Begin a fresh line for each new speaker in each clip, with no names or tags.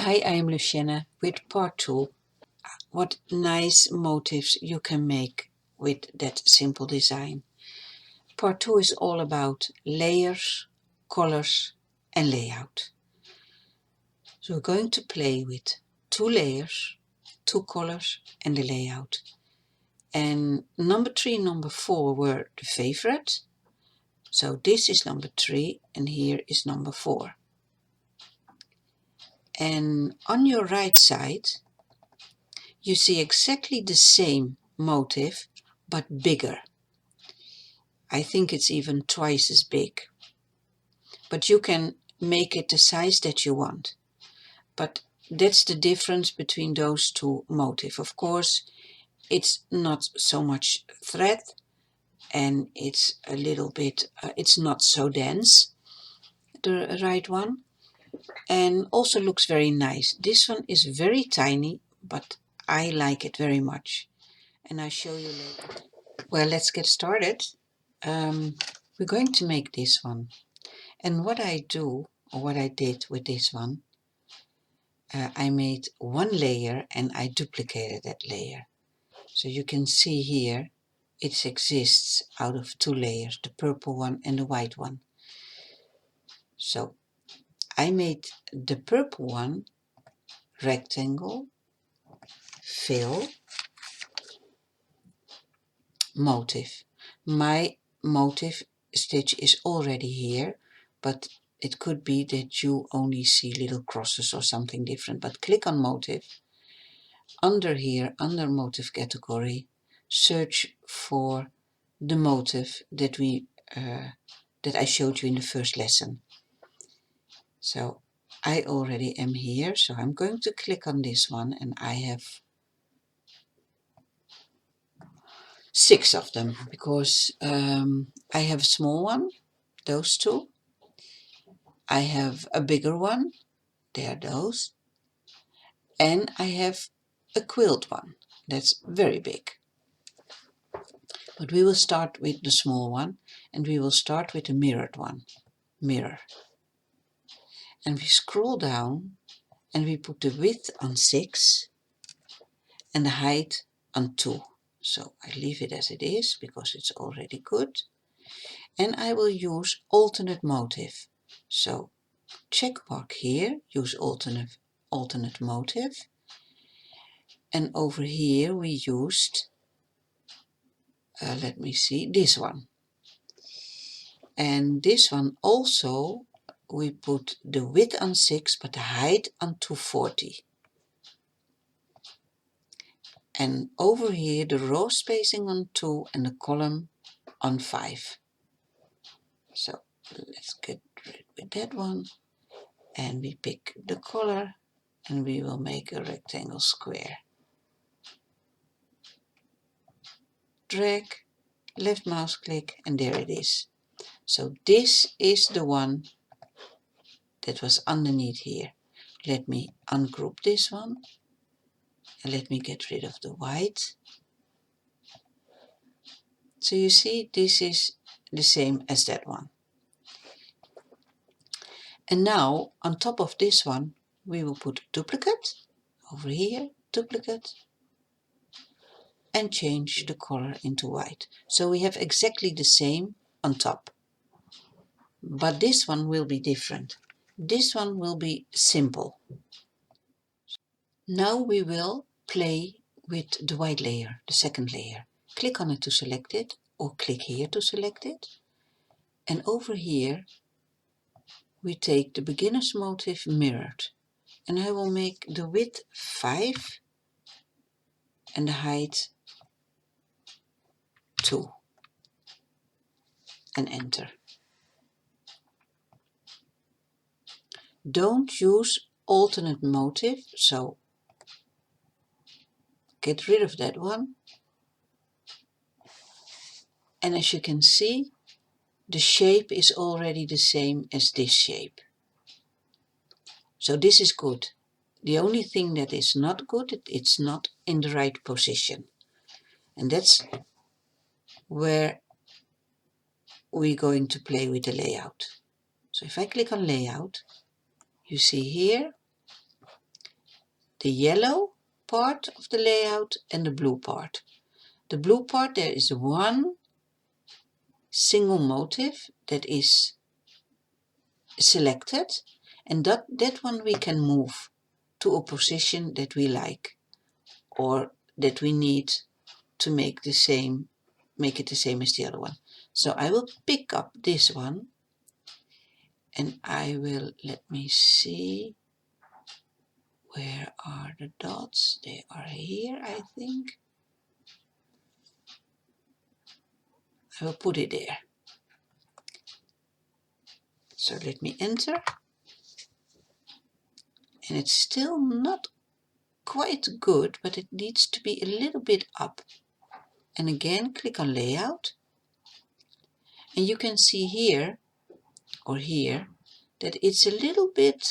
Hi, I am Lucienne with part 2. What nice motifs you can make with that simple design. Part 2 is all about layers, colors and layout. So we're going to play with 2 layers, 2 colors and the layout. And number 3 and number 4 were the favorite. So this is number 3 and here is number 4. And on your right side you see exactly the same motif but bigger. I think it's even twice as big. But you can make it the size that you want. But that's the difference between those two motifs. Of course, it's not so much thread and it's a little bit, it's not so dense, the right one. And also looks very nice. This one is very tiny, but I like it very much. And I'll show you later. Well, let's get started. We're going to make this one. And what I do, or what I did with this one, I made one layer and I duplicated that layer. So you can see here, it exists out of 2 layers, the purple one and the white one. So I made the purple one rectangle, fill, motif. My motif stitch is already here, but it could be that you only see little crosses or something different. But click on motif. Under here, under motif category, search for the motif that that I showed you in the first lesson. So I already am here, so I'm going to click on this one and I have 6 of them because I have a small one, those 2. I have a bigger one, they are those, and I have a quilt one that's very big. But we will start with the small one and we will start with the mirrored one, mirror. And we scroll down and we put the width on 6 and the height on 2. So I leave it as it is because it's already good. And I will use alternate motif. So check mark here, use alternate motif. And over here we used, let me see, this one. And this one also we put the width on 6 but the height on 240. And over here the row spacing on 2 and the column on 5. So let's get rid with that one and we pick the color and we will make a rectangle square. Drag, left mouse click and there it is. So this is the one that was underneath here. Let me ungroup this one and let me get rid of the white. So you see this is the same as that one. And now on top of this one we will put duplicate over here, duplicate, and change the color into white. So we have exactly the same on top. But this one will be different. This one will be simple. Now we will play with the white layer, the second layer. Click on it to select it, or click here to select it. And over here we take the beginner's motif mirrored. And I will make the width 5 and the height 2. And enter. Don't use alternate motif, so get rid of that one. And as you can see, the shape is already the same as this shape. So this is good. The only thing that is not good, it's not in the right position. And that's where we're going to play with the layout. So if I click on layout, you see here, the yellow part of the layout and the blue part. The blue part, there is one single motif that is selected, and that one we can move to a position that we like or that we need to make it the same as the other one. So I will pick up this one and I will, let me see, where are the dots? They are here, I think. I will put it there. So let me enter. And it's still not quite good, but it needs to be a little bit up. And again, click on layout. And you can see here, or here, that it's a little bit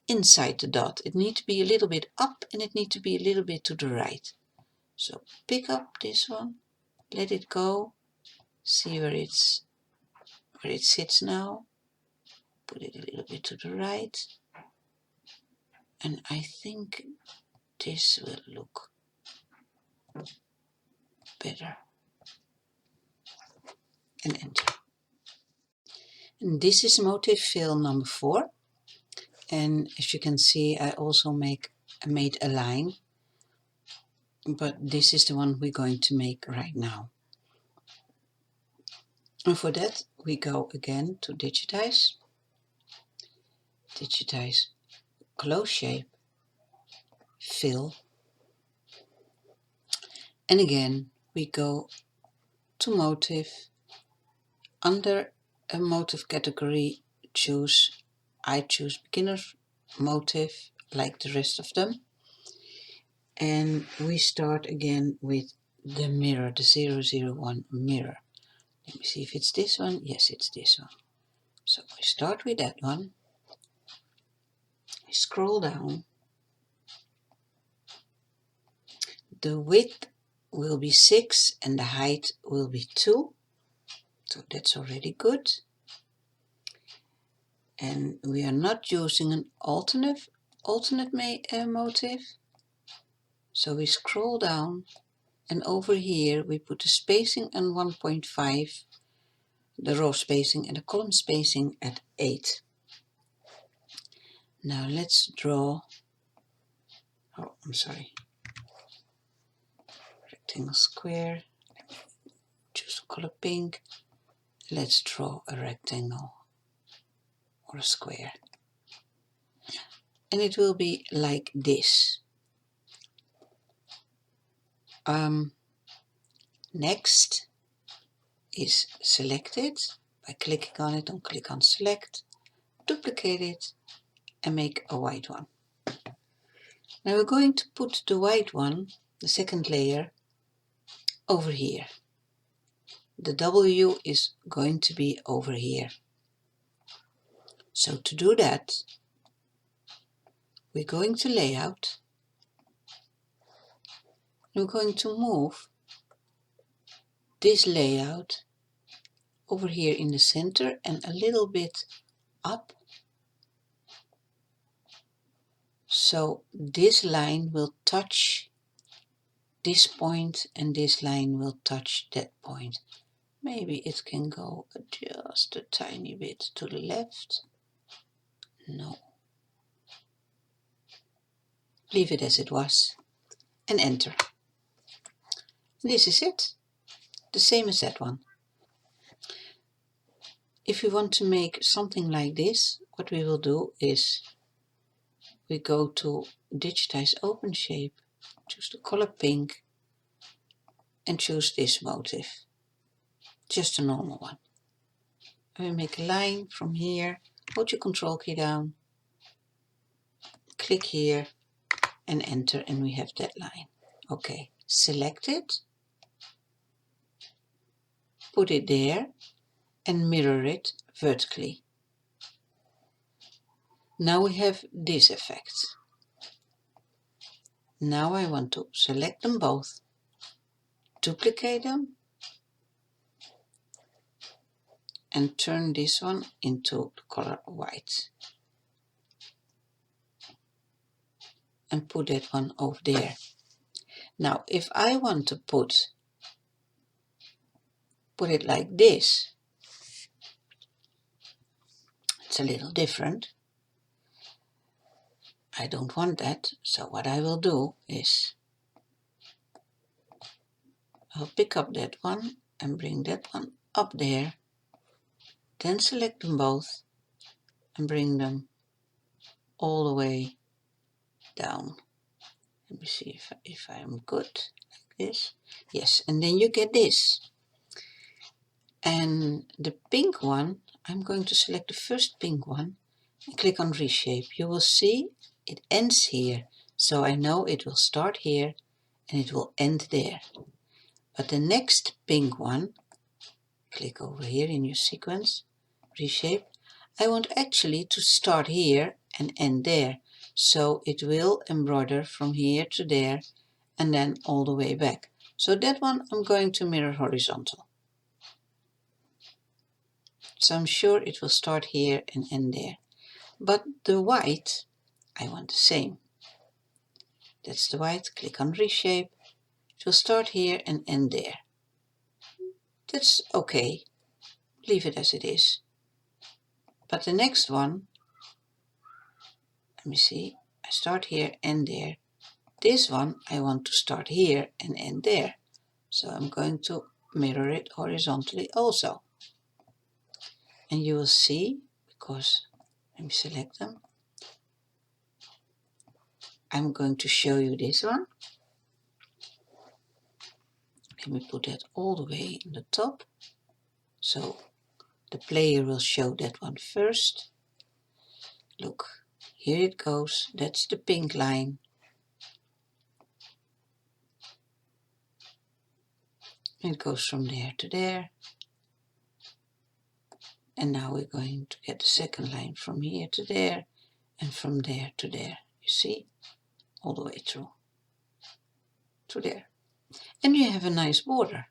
inside the dot. It needs to be a little bit up and it needs to be a little bit to the right. So pick up this one, let it go, see where it sits now, put it a little bit to the right, and I think this will look better, and enter. And this is motif fill number 4, and as you can see I also made a line, but this is the one we're going to make right now. And for that we go again to digitize, close shape, fill, and again we go to motif, under a motif category I choose beginner motif like the rest of them, and we start again with the mirror, the 001 mirror. Let me see if it's this one. Yes, it's this one. So we start with that one, we scroll down, the width will be 6 and the height will be 2, so that's already good. And we are not using an alternate motif, so we scroll down, and over here we put the spacing on 1.5, the row spacing and the column spacing at 8. Now let's draw, rectangle square, choose the color pink, let's draw a rectangle or a square, and it will be like this. Next is select it by clicking on it, click on select, duplicate it and make a white one. Now we're going to put the white one, the second layer, over here. The W is going to be over here. So to do that, we're going to layout, we're going to move this layout over here in the center and a little bit up, so this line will touch this point and this line will touch that point. Maybe it can go just a tiny bit to the left. No, leave it as it was and enter. This is it, the same as that one. If we want to make something like this, what we will do is we go to digitize open shape, choose the color pink and choose this motif, just a normal one. And we make a line from here, hold your control key down, click here and enter, and we have that line. Okay, select it, put it there and mirror it vertically. Now we have this effect. Now I want to select them both, duplicate them and turn this one into the color white. and put that one over there. Now if I want to put it like this, it's a little different. I don't want that, so what I will do is I'll pick up that one and bring that one up there, then select them both and bring them all the way down. Let me see if I'm good like this. Yes, and then you get this. And the pink one, I'm going to select the first pink one and click on reshape. You will see it ends here, so I know it will start here and it will end there. But the next pink one, click over here in your sequence, reshape. I want actually to start here and end there, so it will embroider from here to there and then all the way back. So that one I'm going to mirror horizontal. So I'm sure it will start here and end there. But the white, I want the same. That's the white, click on reshape. It will start here and end there. That's okay, leave it as it is. But the next one, let me see, I start here and there. This one I want to start here and end there. So I'm going to mirror it horizontally also. And you will see, because, let me select them. I'm going to show you this one. Let me put that all the way in the top. So the player will show that one first. Look, here it goes. That's the pink line. It goes from there to there. And now we're going to get the second line from here to there and from there to there. You see? All the way through. To there. And you have a nice border.